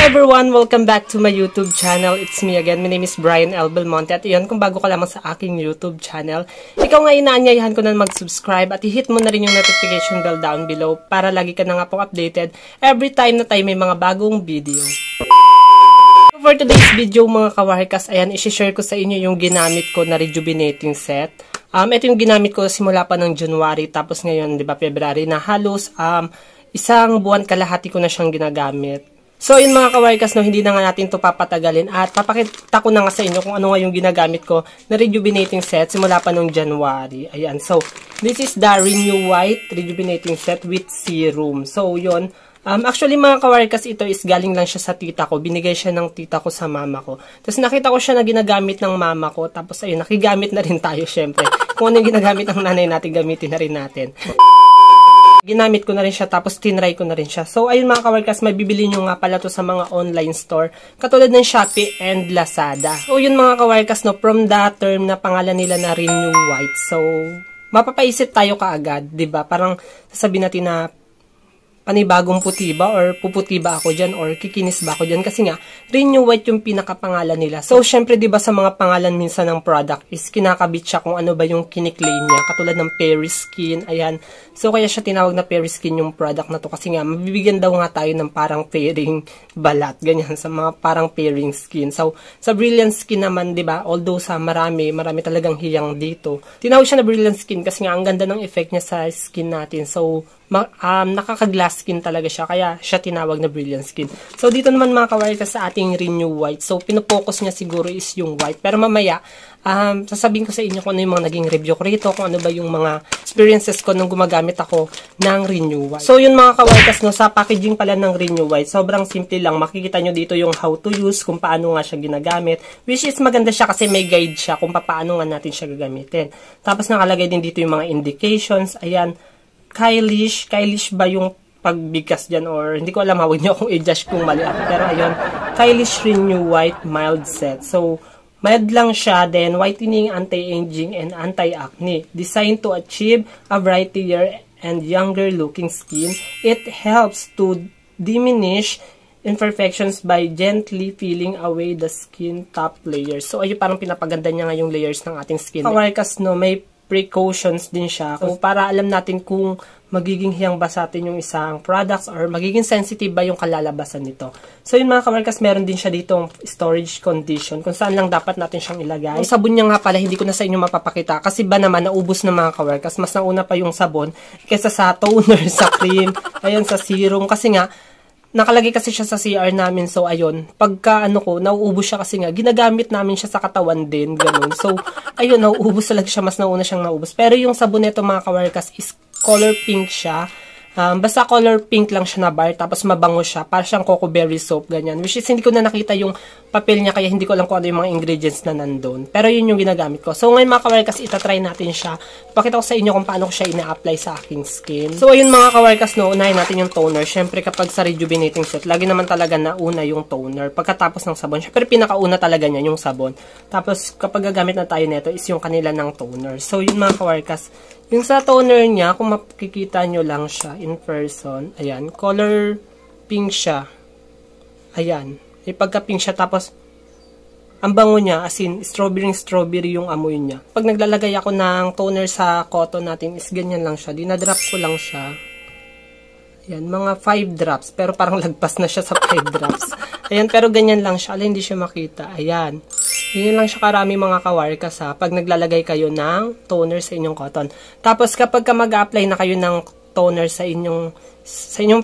everyone! Welcome back to my YouTube channel. It's me again. My name is Brian L. Belmonte. At iyon, kung bago ka lamang sa aking YouTube channel, ikaw nga inaanyayahan ko na mag-subscribe at i-hit mo na rin yung notification bell down below para lagi ka na nga pong updated every time na tayo may mga bagong video. For today's video mga kawarkas, ayan, isi-share ko sa inyo yung ginamit ko na rejuvenating set. Ito yung ginamit ko simula pa ng January, tapos ngayon, di ba, February na halos isang buwan kalahati ko na siyang ginagamit. So, yun mga kawarkas, no, hindi na nga natin ito papatagalin at papakita ko na nga sa inyo kung ano nga yung ginagamit ko na rejuvenating set simula pa nung January. Ayan, so, this is the Renew White rejuvenating set with serum. So, yun. Actually, mga kawarkas, ito is galing lang siya sa tita ko. Binigay siya ng tita ko sa mama ko. Tapos, nakita ko siya na ginagamit ng mama ko. Tapos, ayun, nakigamit na rin tayo, syempre. Kung ano yung ginagamit ng nanay natin, gamitin na rin natin. Ginamit ko na rin siya, tapos tinry ko na rin siya. So, ayun mga kawarkas, mabibili nyo nga pala to sa mga online store, katulad ng Shopee and Lazada. So, yun mga kawarkas, no, from the term na pangalan nila na Renew White. So, mapapaisip tayo kaagad, diba? Parang sasabihin natin na panibagong puti ba or puputi ba ako dyan or kikinis ba ako dyan kasi nga Renew White yung pinakapangalan nila. So syempre 'di ba sa mga pangalan minsan ng product is kinakabit siya kung ano ba yung kiniklaim niya, katulad ng Peri Skin, ayan. So kaya siya tinawag na Peri Skin yung product na to kasi nga mabibigyan daw nga tayo ng parang pairing balat, ganyan sa mga parang pairing skin. So sa Brilliant Skin naman 'di ba, although sa marami talagang hiyang dito, tinawag siya na Brilliant Skin kasi nga ang ganda ng effect niya sa skin natin. So nakaka-glass skin talaga siya, kaya siya tinawag na Brilliant Skin. So, dito naman mga kawarkas sa ating Renew White. So, pinopokus niya siguro is yung white. Pero mamaya, sasabihin ko sa inyo kung ano yung mga naging review ko rito, kung ano ba yung mga experiences ko nung gumagamit ako ng Renew White. So, yun mga kawarkas, no, sa packaging pala ng Renew White, sobrang simple lang. Makikita nyo dito yung how to use, kung paano nga siya ginagamit. Which is maganda siya kasi may guide siya kung paano nga natin siya gagamitin. Tapos, nakalagay din dito yung mga indications. Ayan, Kylish ba yung pagbigkas dyan or hindi ko alam, huwag nyo akong i-judge kung mali ako. Pero ayun, Kylish Renew White Mild Set. So, mild lang siya, then whitening, anti-aging, and anti-acne. Designed to achieve a brighter and younger looking skin. It helps to diminish imperfections by gently peeling away the skin top layers. So, ayun, parang pinapaganda niya nga yung layers ng ating skin. Kawarkas, no, may precautions din siya. So, para alam natin kung magiging hiyang ba sa atin yung isang products or magiging sensitive ba yung kalalabasan nito. So, yun mga kamarkas, meron din siya ditong storage condition kung saan lang dapat natin siyang ilagay. Yung sabon niya nga pala, hindi ko na sa inyo mapapakita kasi ba naman, naubos na mga kamarkas. Mas nauna pa yung sabon kaysa sa toner, sa cream, ayan, sa serum. Kasi nga, nakalagay kasi siya sa CR namin. So, ayun, pagka nauubos siya kasi nga, ginagamit namin siya sa katawan din, ganun. So, ayun, nauubos talaga siya, mas nauna siyang naubos. Pero yung sabon nito mga kawarkas is color pink siya. Basta color pink lang siya na bar, tapos mabango siya, para siyang coco berry soap, ganyan. Which is, hindi ko na nakita yung papel niya, kaya hindi ko alam kung ano yung mga ingredients na nandun. Pero yun yung ginagamit ko. So, ngayon mga kawarkas, itatry natin siya. Pakita ko sa inyo kung paano ko siya ina-apply sa aking skin. So, ayun mga kawarkas, no, unahin natin yung toner. Siyempre, kapag sa rejuvenating set, lagi naman talaga nauna yung toner. Pagkatapos ng sabon, siyempre, pinakauna talaga niya yung sabon. Tapos, kapag gagamit na tayo nito, is yung kanila ng toner. So, yun mga kawarkas, yung sa toner niya, kung makikita nyo lang siya in person, ayan, color pink siya. Ayan, may pagka-pink siya, tapos, ang bango niya, as in, strawberry yung amoy niya. Pag naglalagay ako ng toner sa cotton natin, is ganyan lang siya. Dinadrop ko lang siya. Ayan, mga 5 drops, pero parang lagpas na siya sa 5 drops. Ayan, pero ganyan lang siya, alin hindi siya makita. Ayan. Yun lang siya karami mga kawarkas ha, pag naglalagay kayo ng toner sa inyong cotton. Tapos kapag mag-apply na kayo ng toner sa inyong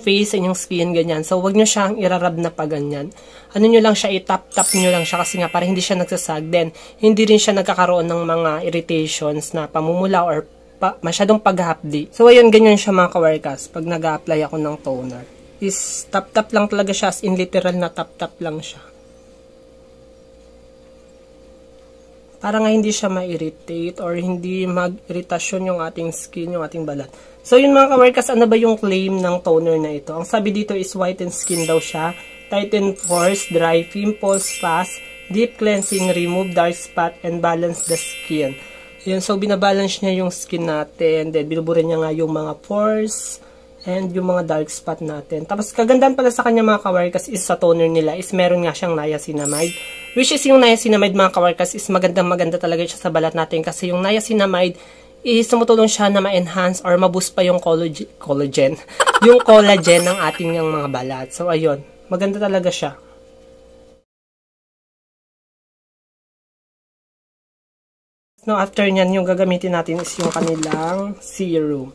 face, sa inyong skin, ganyan. So, wag nyo siyang irarab na pa ganyan. Ano nyo lang siya, itap-tap nyo lang siya kasi nga para hindi siya nagsasag. Then, hindi rin siya nagkakaroon ng mga irritations na pamumula or masyadong paghapdi. So, ayun, ganyan siya mga kawarkas pag nag-apply ako ng toner. Is tap-tap lang talaga siya, as in literal na tap-tap lang siya. Para nga hindi siya ma-irritate or hindi mag-irritasyon yung ating skin, yung ating balat. So, yun mga kawarkas, ano ba yung claim ng toner na ito? Ang sabi dito is whiten skin daw siya, tighten pores, dry pimples, fast, deep cleansing, remove dark spot, and balance the skin. Yun, so binabalance niya yung skin natin, then binuburin niya nga yung mga pores, and yung mga dark spot natin. Tapos kagandahan pala sa kanya mga kawarkas is sa toner nila is meron nga siyang niacinamide. Which is yung niacinamide mga kawarkas is maganda talaga siya sa balat natin kasi yung niacinamide is tumutulong siya na ma-enhance or ma-boost pa yung collagen yung collagen ng ating yung mga balat. So ayun, maganda talaga siya. No, after nyan, yung gagamitin natin is yung kanilang serum.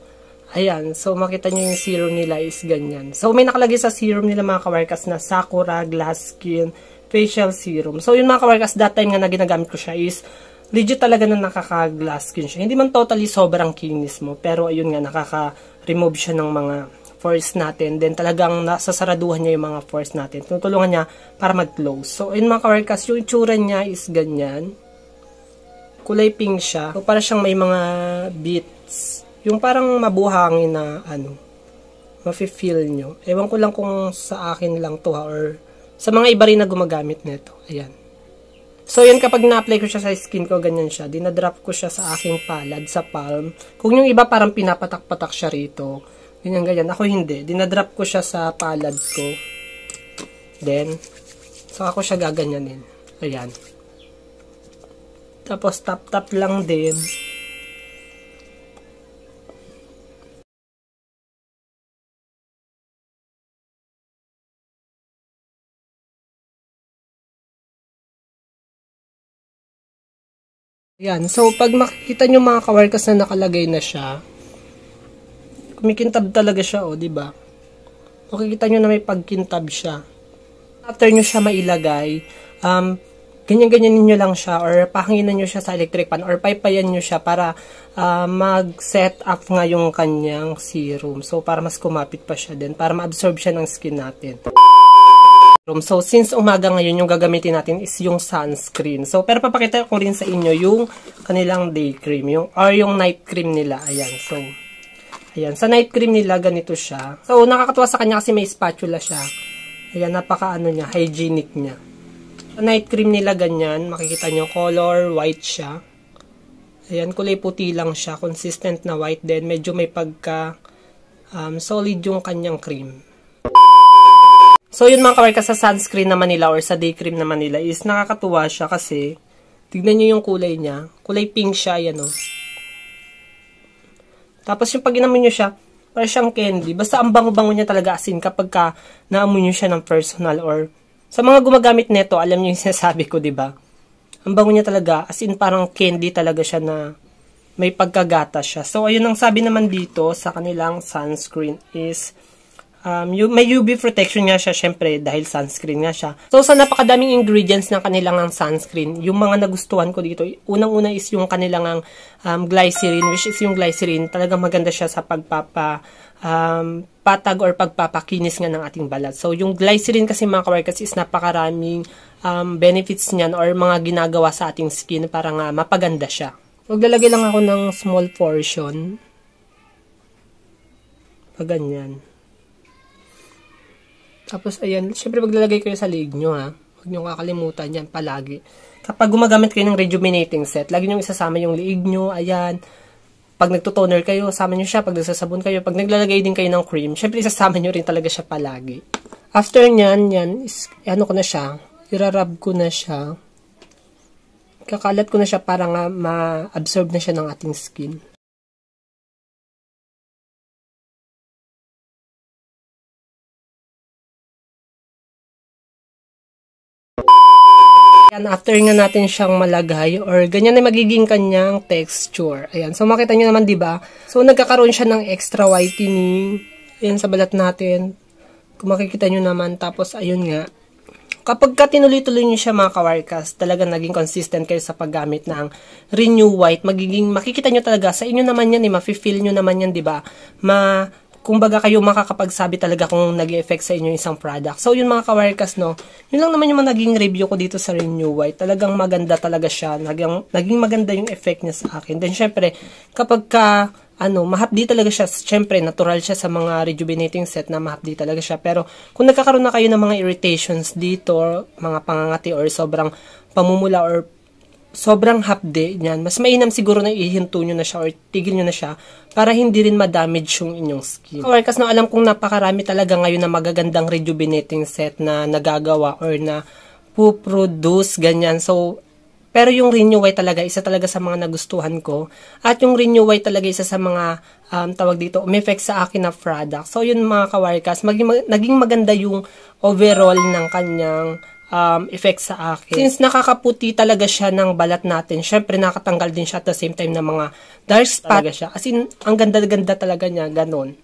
Ayan, so makita nyo yung serum nila is ganyan. So may nakalagay sa serum nila mga kawarkas na Sakura Glass Skin Facial Serum. So yun mga kawarkas, that time nga na ginagamit ko siya is legit talaga na nakaka-glass skin siya. Hindi man totally sobrang kinis mo, pero ayun nga, nakaka-remove siya ng mga pores natin. Then talagang nasasaraduhan niya yung mga pores natin. Tutulungan niya para mag-close. So ayun mga kawarkas, yung itsura niya is ganyan. Kulay pink siya. So para siyang may mga bits. Yung parang mabuhangin na ano, mafe-feel nyo. Ewan ko lang kung sa akin lang to ha, or sa mga iba rin na gumagamit nito. Ayan. So yan, kapag na-apply ko siya sa skin ko, ganyan siya. Dinadrop ko siya sa aking palad, sa palm. Kung yung iba parang pinapatak-patak siya rito. Ganyan. Ako hindi. Dinadrop ko siya sa palad ko. Then, saka ko siya gaganyanin. Ayan. Tapos tap-tap lang din. Yan. So, pag makikita nyo mga kawarkas na nakalagay na siya, kumikintab talaga siya, o, diba? Makikita nyo na may pagkintab siya. After nyo siya mailagay, ganyan-ganyan nyo lang siya, or pahanginan nyo siya sa electric pan, or paypayan nyo siya para mag-set up nga yung kanyang serum. So, para mas kumapit pa siya din, para ma-absorb siya ng skin natin. So, since umaga ngayon, yung gagamitin natin is yung sunscreen. So, pero papakita ko rin sa inyo yung kanilang day cream, or yung night cream nila. Ayan, so, ayan. Sa night cream nila, ganito siya. So, nakakatuwa sa kanya kasi may spatula siya. Ayan, napaka-ano niya, hygienic niya. Sa night cream nila, ganyan. Makikita nyo, color white siya. Ayan, kulay puti lang siya. Consistent na white din. Medyo may pagka solid yung kanyang cream. So, yun mga kawarkas, sa sunscreen naman nila or sa day cream naman nila is nakakatuwa siya kasi tignan nyo yung kulay niya. Kulay pink siya, yan o. Tapos yung pag inamoy nyo siya, parang siyang candy. Basta ang bango-bango niya talaga asin kapag ka naamoy nyo siya ng personal or sa mga gumagamit neto, alam nyo yung sinasabi ko, diba? Ang bango niya talaga, as in parang candy talaga siya na may pagkagata siya. So, ayun ang sabi naman dito sa kanilang sunscreen is may UV protection nga siya, syempre, dahil sunscreen nga siya. So, sa napakadaming ingredients ng kanilang sunscreen, yung mga nagustuhan ko dito, unang-una is yung kanilang glycerin, which is yung glycerin, talagang maganda siya sa patag or pagpapakinis nga ng ating balat. So, yung glycerin kasi mga kawarkas is napakaraming benefits niyan or mga ginagawa sa ating skin para nga mapaganda siya. Maglalagay lang ako ng small portion. Pag ganyan. Tapos, ayan, syempre maglalagay kayo sa liig nyo, ha. Huwag nyo kakalimutan yan palagi. Kapag gumagamit kayo ng rejuvenating set, lagi nyo isasama yung liig nyo, ayan. Pag nagtutoner kayo, sama nyo siya. Pag nagsasabon kayo, pag naglalagay din kayo ng cream, syempre isasama nyo rin talaga siya palagi. After nyan, ano ko na siya, irarab ko na siya. Kakalat ko na siya para nga ma-absorb na siya ng ating skin. Ayan, after nga natin siyang malagay or ganyan na magiging kanyang texture. Ayan, so makita nyo naman, diba? So, nagkakaroon siya ng extra whitening. Ayan, sa balat natin. Kung makikita nyo naman, tapos ayun nga. Kapag ka tinuloy-tuloy nyo siya mga kawarkas, talagang naging consistent kayo sa paggamit ng Renew White. Makikita nyo talaga, sa inyo naman yan, mafe-feel nyo naman yan, diba? Kumbaga kayo makakapagsabi talaga kung nag-e-effect sa inyo isang product. So, yun mga kawarkas, no? Yun lang naman yung mga naging review ko dito sa Renew White. Talagang maganda talaga siya. Naging maganda yung effect niya sa akin. Then, syempre, kapag ka, mahapdi talaga siya. Syempre, natural siya sa mga rejuvenating set na mahapdi talaga siya. Pero, kung nagkakaroon na kayo ng mga irritations dito, mga pangangati or sobrang pamumula or sobrang hapde niyan, mas mainam siguro na ihinto nyo na siya or tigil nyo na siya para hindi rin ma-damage yung inyong skin. Kawarkas, no, alam kong napakarami talaga ngayon na magagandang rejuvenating set na nagagawa or na puproduce, ganyan. So, pero yung Renew White talaga, isa talaga sa mga nagustuhan ko. At yung Renew White talaga, isa sa mga tawag dito, umeffect sa akin na product. So, yun mga kawarkas, naging maganda yung overall ng kanyang effect sa akin. Since nakakaputi talaga siya ng balat natin, syempre nakatanggal din siya at the same time ng mga dark spot talaga siya. As in, ang ganda-ganda talaga niya, ganon.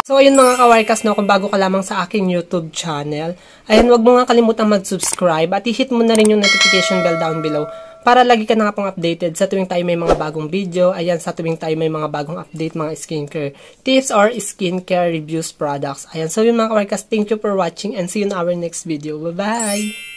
So, ayun mga kawarkas, no, kung bago ka lamang sa aking YouTube channel, ayan, wag mo nga kalimutang mag-subscribe at i-hit mo na rin yung notification bell down below para lagi ka na nga pong updated sa tuwing tayo may mga bagong video, ayan, sa tuwing tayo may mga bagong update, mga skincare tips or skincare reviews products. Ayan, so yun mga kawarkas, thank you for watching and see you in our next video. Bye-bye!